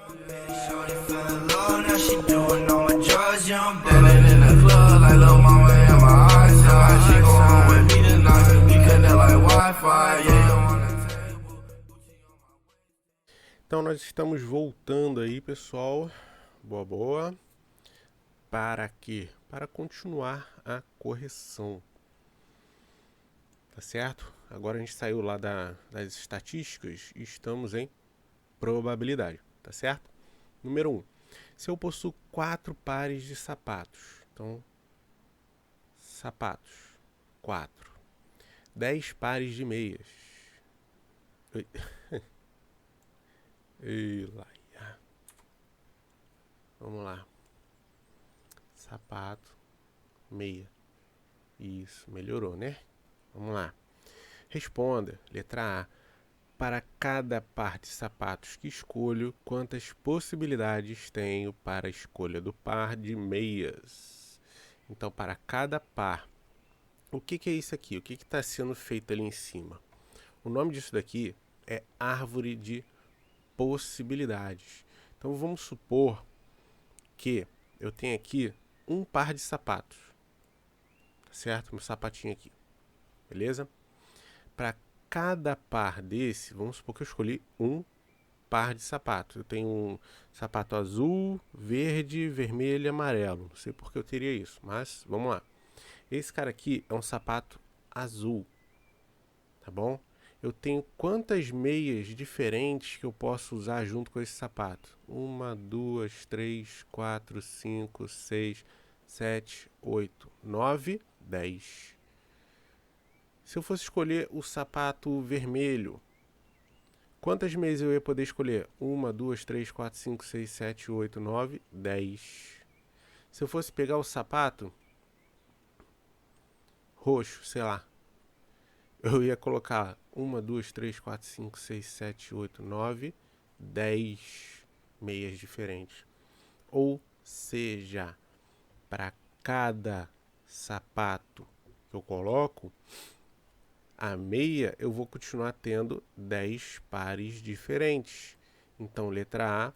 Shorty fell in love, now she doing all my drugs, yeah, I'm ballin' in the club like lil' mama in my eyes, yeah. She go home with me tonight, we connect like Wi-Fi, yeah. On the table. Então nós estamos voltando aí, pessoal. Boa, boa. Para quê? Para continuar a correção. Tá certo? Agora a gente saiu lá das estatísticas e estamos em probabilidade. Tá certo? Número 1. Se eu possuo 4 pares de sapatos. Então, sapatos. 4. 10 pares de meias. Ei, Laia. Vamos lá. Sapato, meia. Isso, melhorou, né? Vamos lá. Responda, letra A. Para cada par de sapatos que escolho, quantas possibilidades tenho para a escolha do par de meias? Então, para cada par. O que é isso aqui? O que está sendo feito ali em cima? O nome disso daqui é árvore de possibilidades. Então, vamos supor que eu tenho aqui um par de sapatos. Tá certo? Meu sapatinho aqui. Beleza? Para cada par desse, vamos supor que eu escolhi um par de sapatos. Eu tenho um sapato azul, verde, vermelho e amarelo. Não sei por que eu teria isso, mas vamos lá. Esse cara aqui é um sapato azul, tá bom? Eu tenho quantas meias diferentes que eu posso usar junto com esse sapato? 1, 2, 3, 4, 5, 6, 7, 8, 9, 10. Se eu fosse escolher o sapato vermelho, quantas meias eu ia poder escolher? 1, 2, 3, 4, 5, 6, 7, 8, 9, 10. Se eu fosse pegar o sapato roxo, sei lá, eu ia colocar 1, 2, 3, 4, 5, 6, 7, 8, 9, 10 meias diferentes. Ou seja, para cada sapato que eu coloco, a meia eu vou continuar tendo 10 pares diferentes. Então, letra A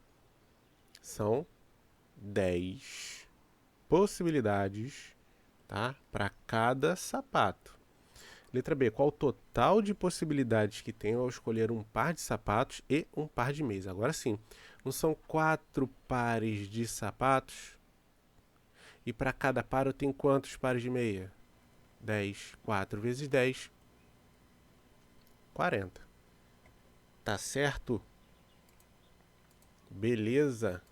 são 10 possibilidades, tá? Para cada sapato. Letra B, qual o total de possibilidades que tenho ao escolher um par de sapatos e um par de meias? Agora sim, não são 4 pares de sapatos? E para cada par eu tenho quantos pares de meia? 10. 4 vezes 10, 40. Tá certo? Beleza?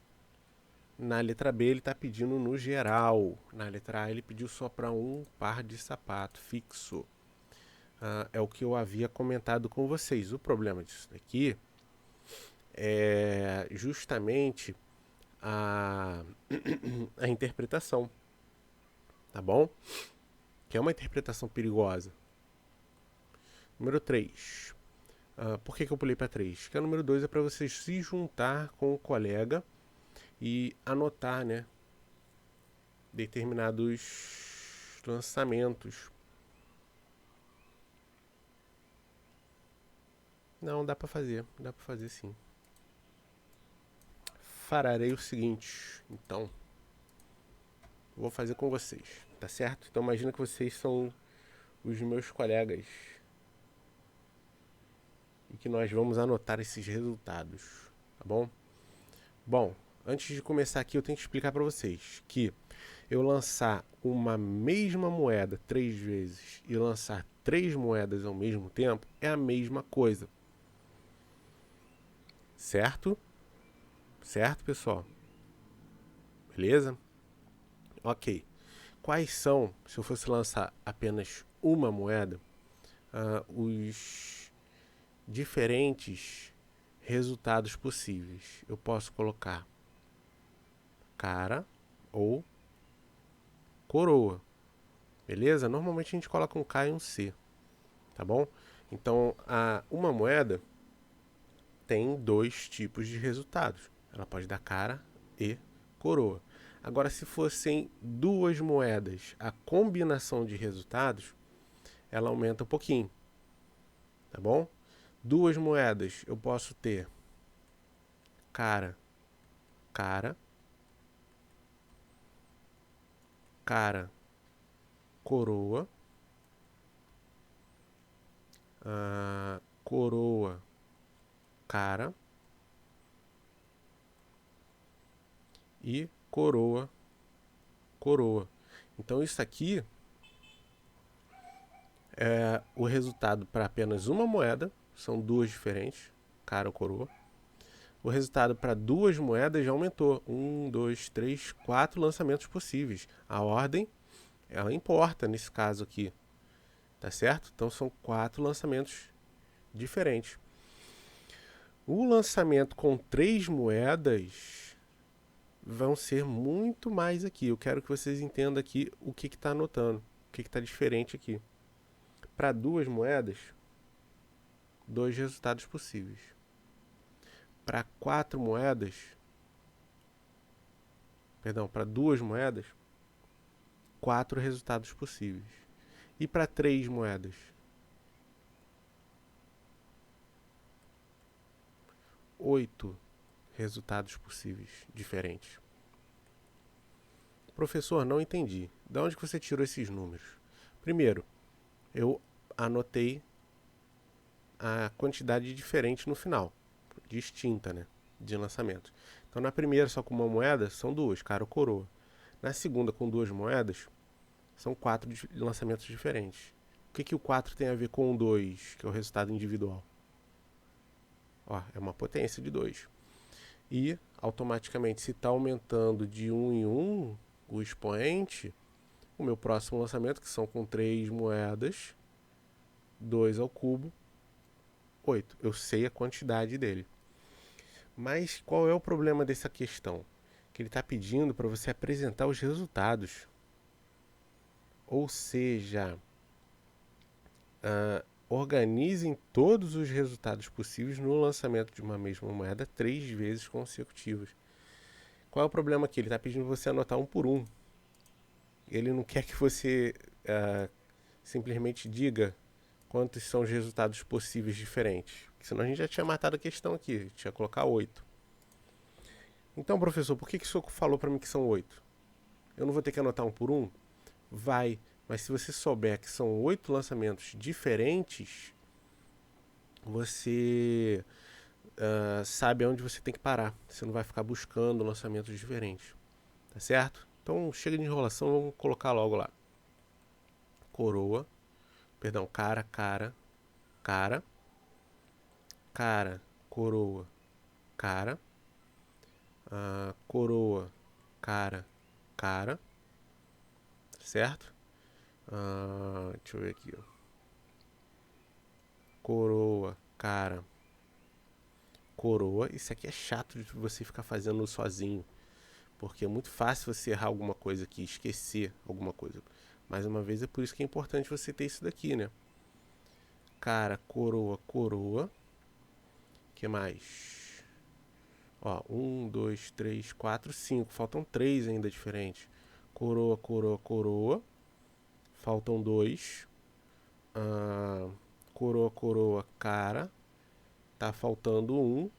Na letra B ele está pedindo no geral. Na letra A ele pediu só para um par de sapato fixo. É o que eu havia comentado com vocês. O problema disso daqui é justamente a, a interpretação. Tá bom? Que é uma interpretação perigosa. Número 3. Por que eu pulei para 3? Porque a número 2 é para você se juntar com o colega e anotar, né, determinados lançamentos. Não, dá para fazer sim. Farei o seguinte, então, vou fazer com vocês, tá certo? Então imagina que vocês são os meus colegas e que nós vamos anotar esses resultados, tá bom? Bom, antes de começar aqui eu tenho que explicar para vocês que eu lançar uma mesma moeda 3 vezes e lançar 3 moedas ao mesmo tempo é a mesma coisa. Certo? Certo, pessoal? Beleza? Ok. Quais são, se eu fosse lançar apenas uma moeda, os diferentes resultados possíveis? Eu posso colocar cara ou coroa. Beleza? Normalmente a gente coloca um K e um C. Tá bom? Então, uma moeda tem 2 tipos de resultados. Ela pode dar cara e coroa. Agora, se fossem 2 moedas, a combinação de resultados, ela aumenta um pouquinho. Tá bom? 2 moedas, eu posso ter cara cara, cara, coroa, coroa, cara e coroa, coroa. Então isso aqui é o resultado para apenas uma moeda, são duas diferentes, cara ou coroa. O resultado para duas moedas já aumentou. 1, 2, 3, 4 lançamentos possíveis. A ordem, ela importa nesse caso aqui. Tá certo? Então são 4 lançamentos diferentes. O lançamento com 3 moedas vão ser muito mais aqui. Eu quero que vocês entendam aqui o que está anotando. O que está diferente aqui. Para 2 moedas, 2 resultados possíveis. Para 4 moedas, perdão, para 2 moedas, 4 resultados possíveis. E para 3 moedas, 8 resultados possíveis diferentes. Professor, não entendi. De onde que você tirou esses números? Primeiro, eu anotei a quantidade diferente no final, distinta, né, de lançamentos. Então na primeira só com uma moeda são 2, cara ou coroa. Na segunda com 2 moedas são 4 lançamentos diferentes. O que o 4 tem a ver com o 2, que é o resultado individual? Ó, é uma potência de 2. E automaticamente, se está aumentando de 1 em 1 o expoente, o meu próximo lançamento, que são com 3 moedas, 2 ao cubo, 8. Eu sei a quantidade dele. Mas qual é o problema dessa questão? Que ele está pedindo para você apresentar os resultados. Ou seja, organizem todos os resultados possíveis no lançamento de uma mesma moeda 3 vezes consecutivas. Qual é o problema aqui? Ele está pedindo você anotar um por um. Ele não quer que você simplesmente diga quantos são os resultados possíveis diferentes. Senão a gente já tinha matado a questão aqui. A gente ia colocar 8. Então, professor, por que o senhor falou para mim que são 8? Eu não vou ter que anotar um por um? Vai. Mas se você souber que são 8 lançamentos diferentes, você sabe aonde você tem que parar. Você não vai ficar buscando lançamentos diferentes. Tá certo? Então chega de enrolação, vamos colocar logo lá. Coroa. Perdão, cara, cara, cara. Cara, coroa, cara. Coroa, cara, cara. Certo? Deixa eu ver aqui. Ó. Coroa, cara, coroa. Isso aqui é chato de você ficar fazendo sozinho. Porque é muito fácil você errar alguma coisa aqui, esquecer alguma coisa. Mais uma vez, é por isso que é importante você ter isso daqui, né? Cara, coroa, coroa. Que mais? Ó, 1, 2, 3, 4, 5. Faltam 3 ainda diferentes. Coroa, coroa, coroa. Faltam 2. Coroa, coroa, cara. Tá faltando 1.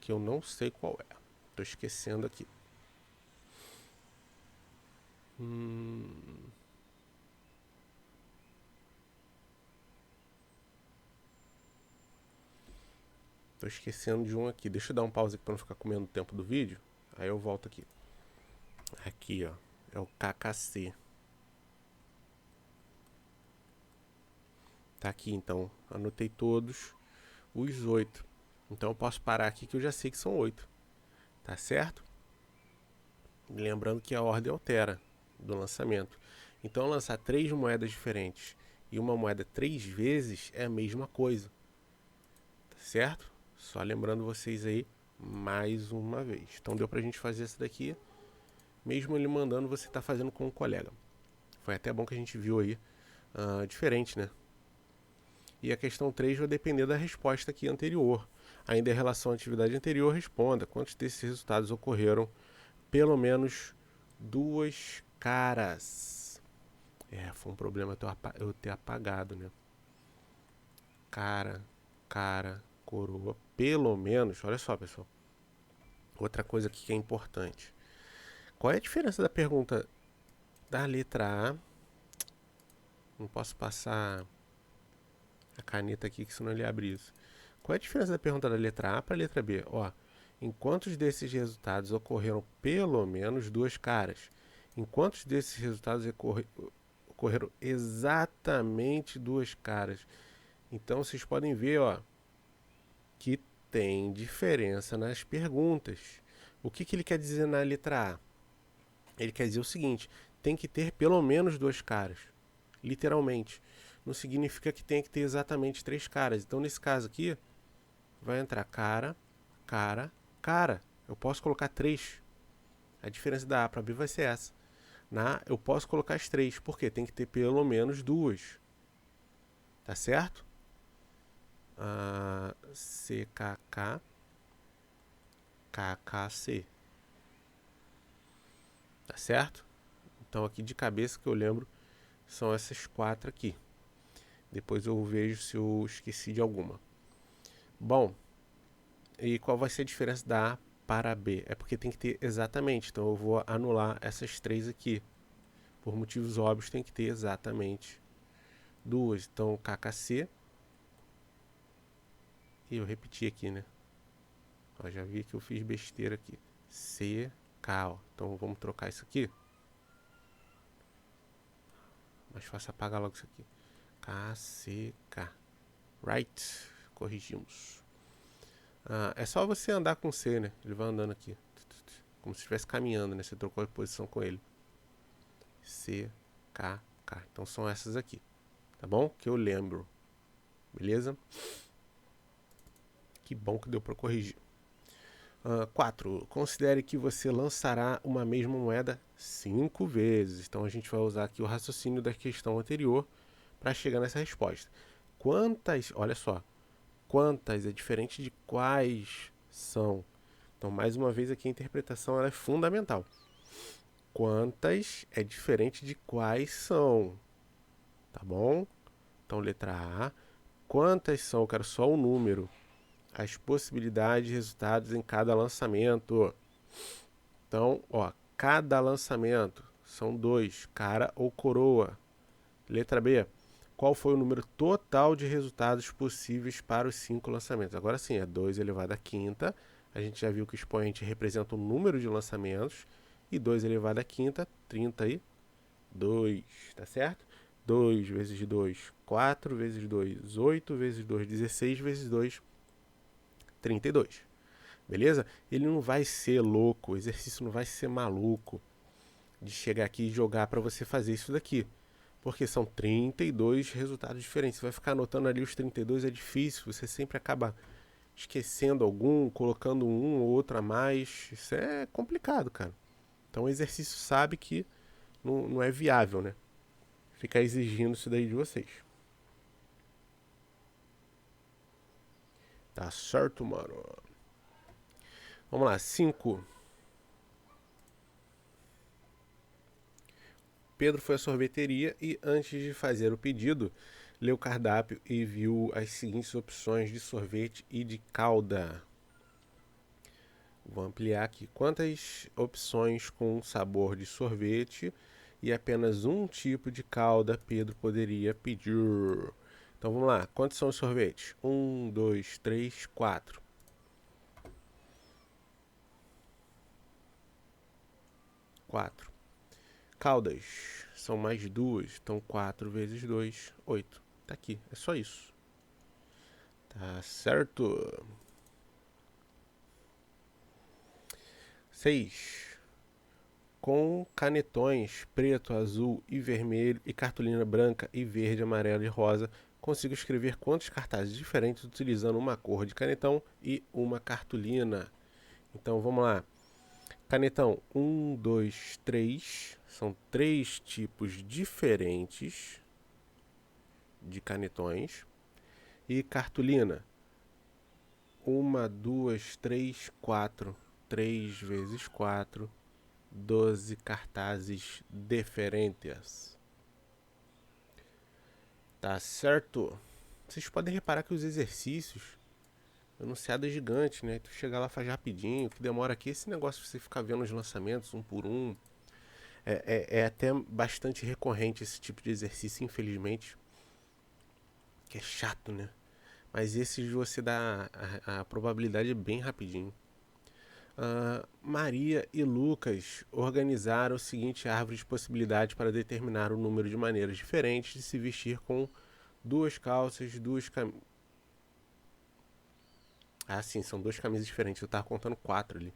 Que eu não sei qual é. Tô esquecendo aqui. Tô esquecendo de um aqui. Deixa eu dar um pause aqui pra não ficar comendo o tempo do vídeo. Aí eu volto aqui. Aqui, ó. É o KKC. Tá aqui, então. Anotei todos os 8. Então eu posso parar aqui que eu já sei que são 8. Tá certo? Lembrando que a ordem altera do lançamento. Então lançar 3 moedas diferentes e uma moeda 3 vezes é a mesma coisa. Tá certo? Só lembrando vocês aí mais uma vez. Então deu pra gente fazer essa daqui. Mesmo ele mandando, você tá fazendo com um colega. Foi até bom que a gente viu aí diferente, né? E a questão 3 vai depender da resposta aqui anterior. Ainda em relação à atividade anterior, responda quantos desses resultados ocorreram pelo menos 2 caras. Foi um problema eu ter apagado, né? Cara, cara, coroa, pelo menos. Olha só, pessoal. Outra coisa aqui que é importante. Qual é a diferença da pergunta da letra A? Não posso passar a caneta aqui, que senão ele abre isso. Qual é a diferença da pergunta da letra A para a letra B? Ó, em quantos desses resultados ocorreram pelo menos duas caras? Em quantos desses resultados ocorreram exatamente duas caras? Então vocês podem ver, ó, que tem diferença nas perguntas. O que ele quer dizer na letra A? Ele quer dizer o seguinte: tem que ter pelo menos duas caras. Literalmente. Não significa que tenha que ter exatamente três caras. Então, nesse caso aqui, vai entrar cara, cara, cara. Eu posso colocar três. A diferença da A para B vai ser essa. Na A, eu posso colocar as três. Por quê? Tem que ter pelo menos duas. Tá certo? CKK, KKC. Tá certo? Então, aqui de cabeça que eu lembro são essas quatro aqui. Depois eu vejo se eu esqueci de alguma. Bom, e qual vai ser a diferença da A para a B? É porque tem que ter exatamente. Então eu vou anular essas três aqui. Por motivos óbvios tem que ter exatamente duas. Então KKC. E eu repeti aqui, né? Ó, já vi que eu fiz besteira aqui. CK, ó. Então vamos trocar isso aqui. Mais fácil apagar logo isso aqui. KCK. Right. Corrigimos. É só você andar com C, né? Ele vai andando aqui. Como se estivesse caminhando, né? Você trocou a posição com ele. C, K, K. Então são essas aqui. Tá bom? Que eu lembro. Beleza? Que bom que deu para corrigir. 4. Considere que você lançará uma mesma moeda 5 vezes. Então a gente vai usar aqui o raciocínio da questão anterior para chegar nessa resposta. Quantas, olha só, quantas é diferente de quais são. Então, mais uma vez aqui a interpretação ela é fundamental. Quantas é diferente de quais são. Tá bom? Então, letra A. Quantas são? Eu quero só o número. As possibilidades de resultados em cada lançamento. Então, ó, cada lançamento são 2, cara ou coroa. Letra B. Qual foi o número total de resultados possíveis para os 5 lançamentos? Agora sim, é 2 elevado à quinta. A gente já viu que o expoente representa o número de lançamentos. E 2 elevado à quinta, 32. Tá certo? 2 vezes 2, 4 vezes 2, 8 vezes 2, 16 vezes 2, 32. Beleza? Ele não vai ser louco, o exercício não vai ser maluco de chegar aqui e jogar para você fazer isso daqui. Porque são 32 resultados diferentes. Você vai ficar anotando ali os 32, é difícil. Você sempre acaba esquecendo algum, colocando um ou outro a mais. Isso é complicado, cara. Então o exercício sabe que não é viável, né? Ficar exigindo isso daí de vocês. Tá certo, mano? Vamos lá, 5. Pedro foi à sorveteria e, antes de fazer o pedido, leu o cardápio e viu as seguintes opções de sorvete e de calda. Vou ampliar aqui. Quantas opções com sabor de sorvete e apenas um tipo de calda Pedro poderia pedir? Então vamos lá. Quantos são os sorvetes? 1, 2, 3, 4. 4. Caldas são mais duas, então 4 vezes 2, 8. Tá aqui, é só isso. Tá certo? 6. Com canetões preto, azul e vermelho e cartolina branca e verde, amarelo e rosa, consigo escrever quantos cartazes diferentes utilizando uma cor de canetão e uma cartolina. Então vamos lá. Canetão 1, 2, 3. São 3 tipos diferentes de canetões. E cartolina 1, 2, 3, 4. 3 vezes 4. 12 cartazes diferentes. Tá certo? Vocês podem reparar que os exercícios O enunciado é gigante, né? Tu chega lá, faz rapidinho. O que demora aqui é esse negócio de você ficar vendo os lançamentos um por um. É até bastante recorrente esse tipo de exercício, infelizmente. Que é chato, né? Mas esse você dá a probabilidade é bem rapidinho. Maria e Lucas organizaram o seguinte árvore de possibilidades para determinar o número de maneiras diferentes de se vestir com duas calças, duas camisas. Ah, sim, são duas camisas diferentes. Eu estava contando 4 ali.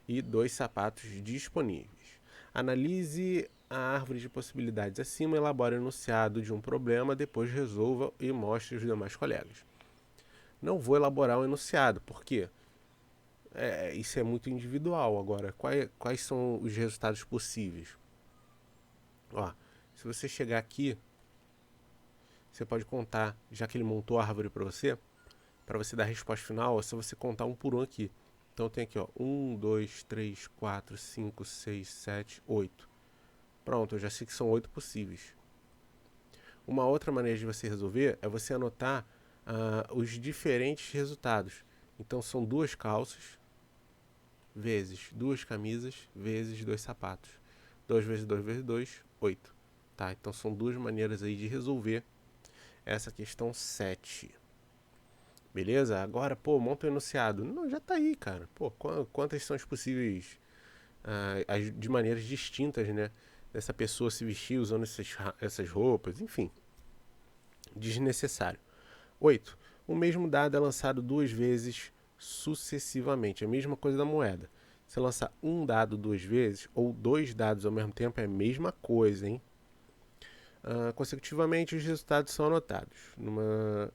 E 2 sapatos disponíveis. Analise a árvore de possibilidades acima, elabore o enunciado de um problema, depois resolva e mostre aos demais colegas. Não vou elaborar um enunciado, porque isso é muito individual. Agora, quais são os resultados possíveis? Ó, se você chegar aqui, você pode contar, já que ele montou a árvore para você dar a resposta final, é só você contar um por um aqui. Então tem aqui, ó, 1, 2, 3, 4, 5, 6, 7, 8. Pronto, eu já sei que são 8 possíveis. Uma outra maneira de você resolver é você anotar os diferentes resultados. Então são 2 calças, vezes 2 camisas, vezes 2 sapatos. 2 vezes 2 vezes 2, 8. Tá? Então são 2 maneiras aí de resolver essa questão 7. Beleza? Agora, pô, monta o enunciado. Não, já tá aí, cara. Pô, quantas são as possíveis de maneiras distintas, né? Dessa pessoa se vestir usando essas roupas, enfim. Desnecessário. 8. O mesmo dado é lançado 2 vezes sucessivamente. A mesma coisa da moeda. Se lançar um dado 2 vezes ou 2 dados ao mesmo tempo é a mesma coisa, hein? Consecutivamente, os resultados são anotados numa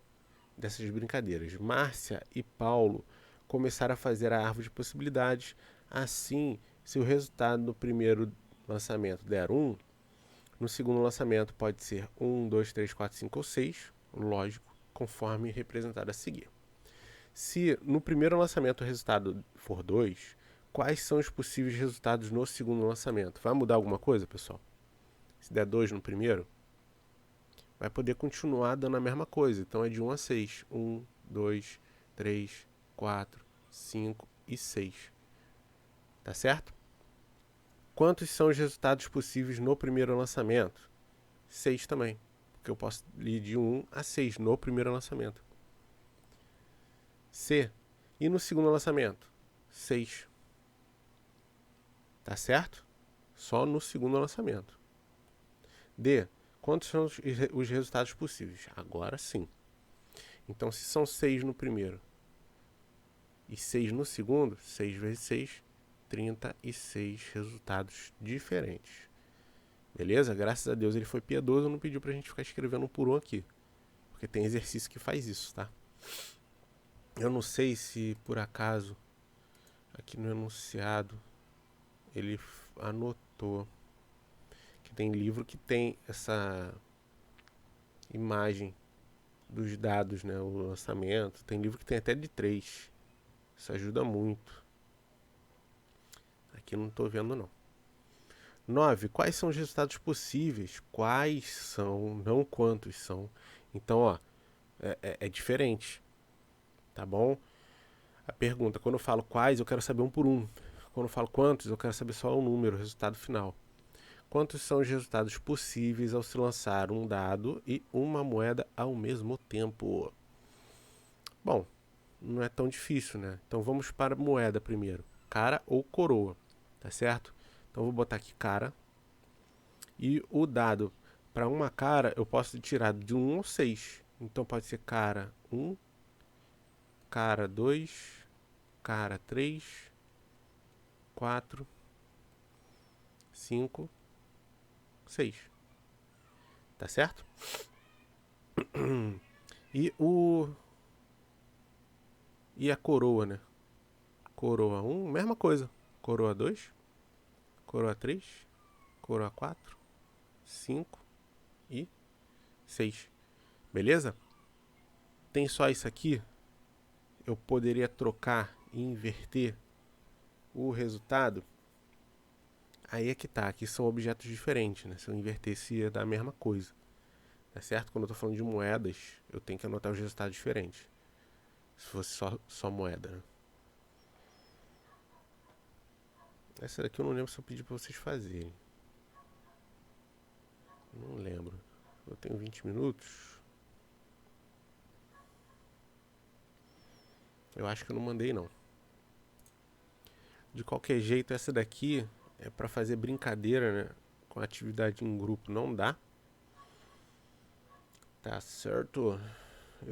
dessas brincadeiras. Márcia e Paulo começaram a fazer a árvore de possibilidades. Assim, se o resultado no primeiro lançamento der 1, no segundo lançamento pode ser 1, 2, 3, 4, 5 ou 6, lógico, conforme representado a seguir. Se no primeiro lançamento o resultado for 2, quais são os possíveis resultados no segundo lançamento? Vai mudar alguma coisa, pessoal? Se der 2 no primeiro, vai poder continuar dando a mesma coisa. Então é de 1 a 6. 1, 2, 3, 4, 5 e 6. Tá certo? Quantos são os resultados possíveis no primeiro lançamento? 6 também. Porque eu posso ir de 1 a 6 no primeiro lançamento. C. E no segundo lançamento? 6. Tá certo? Só no segundo lançamento. D. Quantos são os resultados possíveis? Agora sim. Então, se são 6 no primeiro e 6 no segundo, 6 vezes 6, 36 resultados diferentes. Beleza? Graças a Deus ele foi piedoso, não pediu pra gente ficar escrevendo um por um aqui. Porque tem exercício que faz isso, tá? Eu não sei se por acaso aqui no enunciado ele anotou que tem livro que tem essa imagem dos dados, né, o lançamento. Tem livro que tem até de 3. Isso ajuda muito. Aqui não estou vendo não. 9. Quais são os resultados possíveis? Quais são, não quantos são. Então, ó, é diferente. Tá bom? A pergunta, quando eu falo quais, eu quero saber um por um. Quando eu falo quantos, eu quero saber só o número, o resultado final. Quantos são os resultados possíveis ao se lançar um dado e uma moeda ao mesmo tempo? Bom, não é tão difícil, né? Então vamos para a moeda primeiro. Cara ou coroa, tá certo? Então vou botar aqui cara. E o dado para uma cara eu posso tirar de 1 ao 6. Então pode ser cara 1, cara 2, cara 3, 4, 5, 6. Tá certo? E a coroa, né? Coroa 1, mesma coisa. Coroa 2, coroa 3, coroa 4, 5 e 6. Beleza? Tem só isso aqui. Eu poderia trocar e inverter o resultado. Aí é que tá. Aqui são objetos diferentes, né? Se eu invertesse ia dar a mesma coisa. Tá certo? Quando eu tô falando de moedas, eu tenho que anotar os resultados diferentes. Se fosse só moeda, né? Essa daqui eu não lembro se eu pedi pra vocês fazerem. Não lembro. Eu tenho 20 minutos. Eu acho que eu não mandei, não. De qualquer jeito, essa daqui é pra fazer brincadeira, né? Com atividade em grupo. Não dá. Tá certo.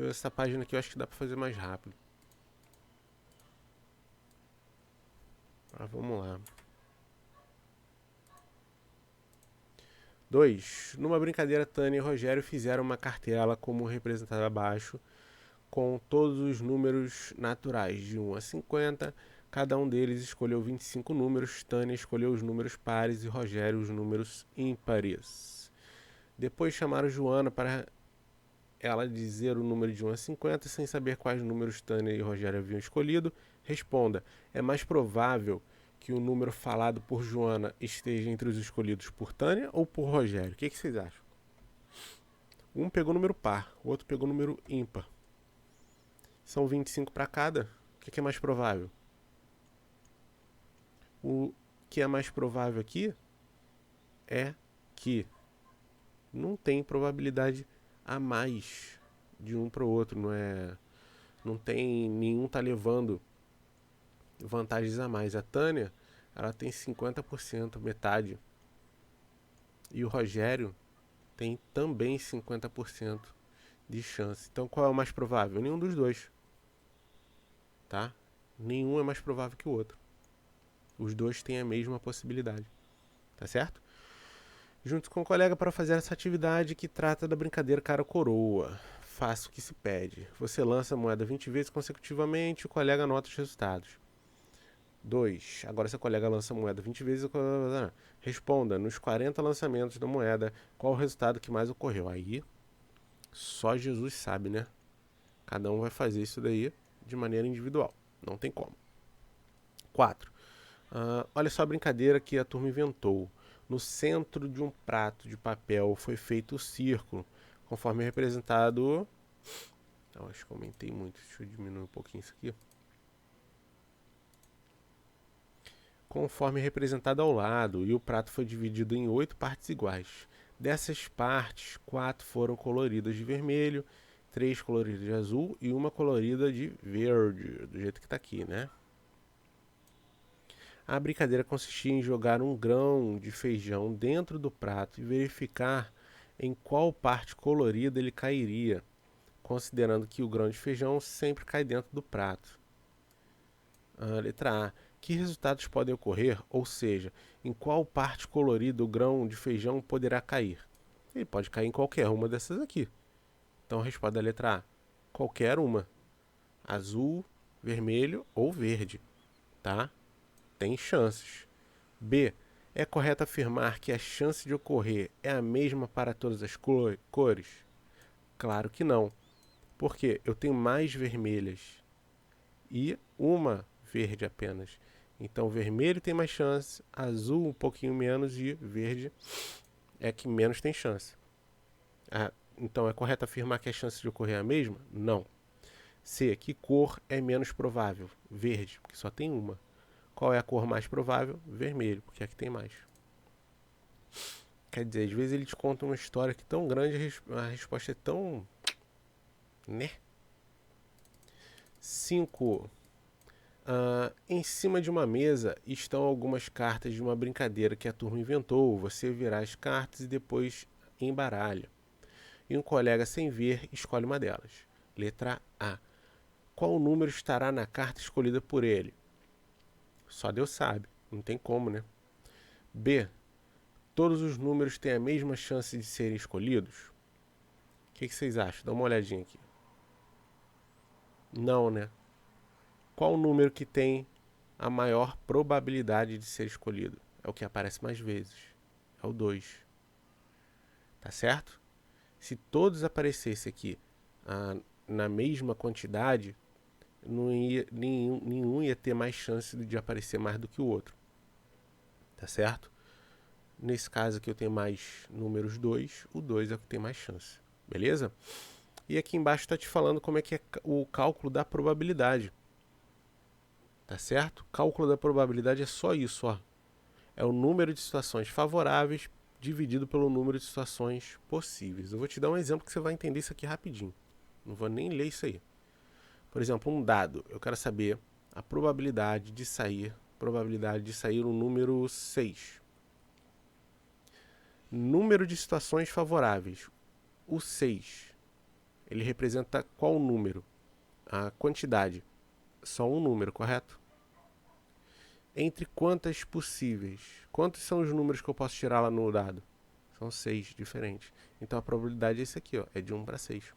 Essa página aqui eu acho que dá pra fazer mais rápido. Vamos lá. 2. Numa brincadeira, Tânia e Rogério fizeram uma cartela como representado abaixo, com todos os números naturais, de 1 a 50. Cada um deles escolheu 25 números. Tânia escolheu os números pares e Rogério os números ímpares. Depois chamaram Joana para ela dizer o número de 1 a 50, sem saber quais números Tânia e Rogério haviam escolhido. Responda: é mais provável que o número falado por Joana esteja entre os escolhidos por Tânia ou por Rogério? O que vocês acham? Um pegou número par, o outro pegou número ímpar. São 25 para cada. O que é mais provável? O que é mais provável aqui é que não tem probabilidade a mais de um para o outro, não tem nenhum tá levando vantagens a mais. A Tânia, ela tem 50%, metade. E o Rogério tem também 50% de chance. Então qual é o mais provável? Nenhum dos dois. Tá? Nenhum é mais provável que o outro. Os dois têm a mesma possibilidade. Tá certo? Junto com o colega para fazer essa atividade que trata da brincadeira cara ou coroa. Faça o que se pede. Você lança a moeda 20 vezes consecutivamente, o colega anota os resultados. 2. Agora seu colega lança a moeda 20 vezes. Responda, nos 40 lançamentos da moeda, qual o resultado que mais ocorreu. Aí, só Jesus sabe, né? Cada um vai fazer isso daí de maneira individual. Não tem como. 4. Olha só a brincadeira que a turma inventou. No centro de um prato de papel foi feito o círculo, conforme representado... acho que aumentei muito, deixa eu diminuir um pouquinho isso aqui. Conforme representado ao lado, e o prato foi dividido em 8 partes iguais. Dessas partes, 4 foram coloridas de vermelho, 3 coloridas de azul e 1 colorida de verde, do jeito que está aqui, né? A brincadeira consistia em jogar um grão de feijão dentro do prato e verificar em qual parte colorida ele cairia, considerando que o grão de feijão sempre cai dentro do prato. Letra A. Que resultados podem ocorrer? Ou seja, em qual parte colorida o grão de feijão poderá cair? Ele pode cair em qualquer uma dessas aqui. Então responda a letra A. Qualquer uma. Azul, vermelho ou verde. Tá? Tem chances. B. É correto afirmar que a chance de ocorrer é a mesma para todas as cores? Claro que não. Porque eu tenho mais vermelhas e uma verde apenas. Então vermelho tem mais chance, azul um pouquinho menos e verde é que menos tem chance. Então é correto afirmar que a chance de ocorrer é a mesma? Não. C. Que cor é menos provável? Verde, porque só tem uma. Qual é a cor mais provável? Vermelho, porque é a que tem mais. Quer dizer, às vezes ele te conta uma história que é tão grande, a resposta é tão... né? 5. Em cima de uma mesa estão algumas cartas de uma brincadeira que a turma inventou. Você virá as cartas e depois embaralha. E um colega, sem ver, escolhe uma delas. Letra A. Qual número estará na carta escolhida por ele? Só Deus sabe. Não tem como, né? B. Todos os números têm a mesma chance de serem escolhidos? O que vocês acham? Dá uma olhadinha aqui. Não, né? Qual o número que tem a maior probabilidade de ser escolhido? É o que aparece mais vezes. É o 2. Tá certo? Se todos aparecessem aqui na mesma quantidade, nenhum ia ter mais chance de aparecer mais do que o outro. Tá certo? Nesse caso aqui eu tenho mais números 2, o 2 é o que tem mais chance. Beleza? E aqui embaixo está te falando como é que é o cálculo da probabilidade. Tá certo? O cálculo da probabilidade é só isso, ó. É o número de situações favoráveis dividido pelo número de situações possíveis. Eu vou te dar um exemplo que você vai entender isso aqui rapidinho. Não vou nem ler isso aí. Por exemplo, um dado. Eu quero saber a probabilidade de sair o número 6. Número de situações favoráveis. O 6, ele representa qual número? A quantidade. Só um número, correto? Entre quantas possíveis? Quantos são os números que eu posso tirar lá no dado? São 6 diferentes. Então a probabilidade é esse aqui, ó, é de 1 para 6.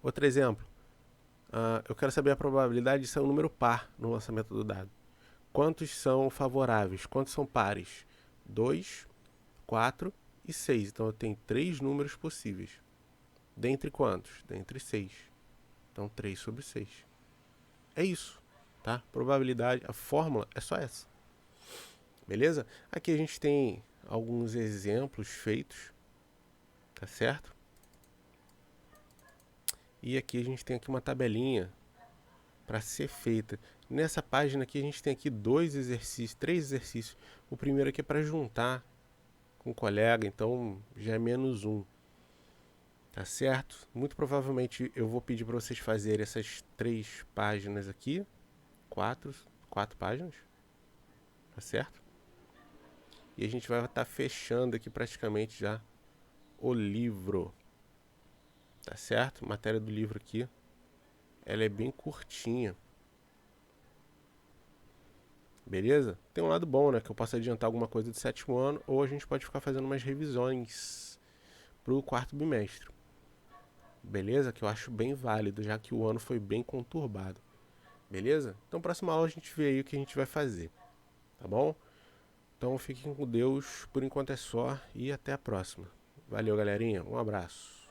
Outro exemplo. Eu quero saber a probabilidade de ser um número par no lançamento do dado. Quantos são favoráveis? Quantos são pares? 2, 4 e 6. Então eu tenho 3 números possíveis. Dentre quantos? Dentre 6. Então 3 sobre 6. É isso, tá? Probabilidade, a fórmula é só essa. Beleza? Aqui a gente tem alguns exemplos feitos, tá certo? E aqui a gente tem aqui uma tabelinha para ser feita. Nessa página aqui a gente tem aqui 3 exercícios. O primeiro aqui é para juntar com o colega, então já é menos 1. Tá certo? Muito provavelmente eu vou pedir para vocês fazerem essas 3 páginas aqui. 4 páginas. Tá certo? E a gente vai estar fechando aqui praticamente já o livro. Tá certo? A matéria do livro aqui, ela é bem curtinha. Beleza? Tem um lado bom, né? Que eu posso adiantar alguma coisa do 7º ano, ou a gente pode ficar fazendo umas revisões pro 4º bimestre. Beleza? Que eu acho bem válido, já que o ano foi bem conturbado. Beleza? Então, próxima aula a gente vê aí o que a gente vai fazer. Tá bom? Então, fiquem com Deus. Por enquanto é só. E até a próxima. Valeu, galerinha. Um abraço.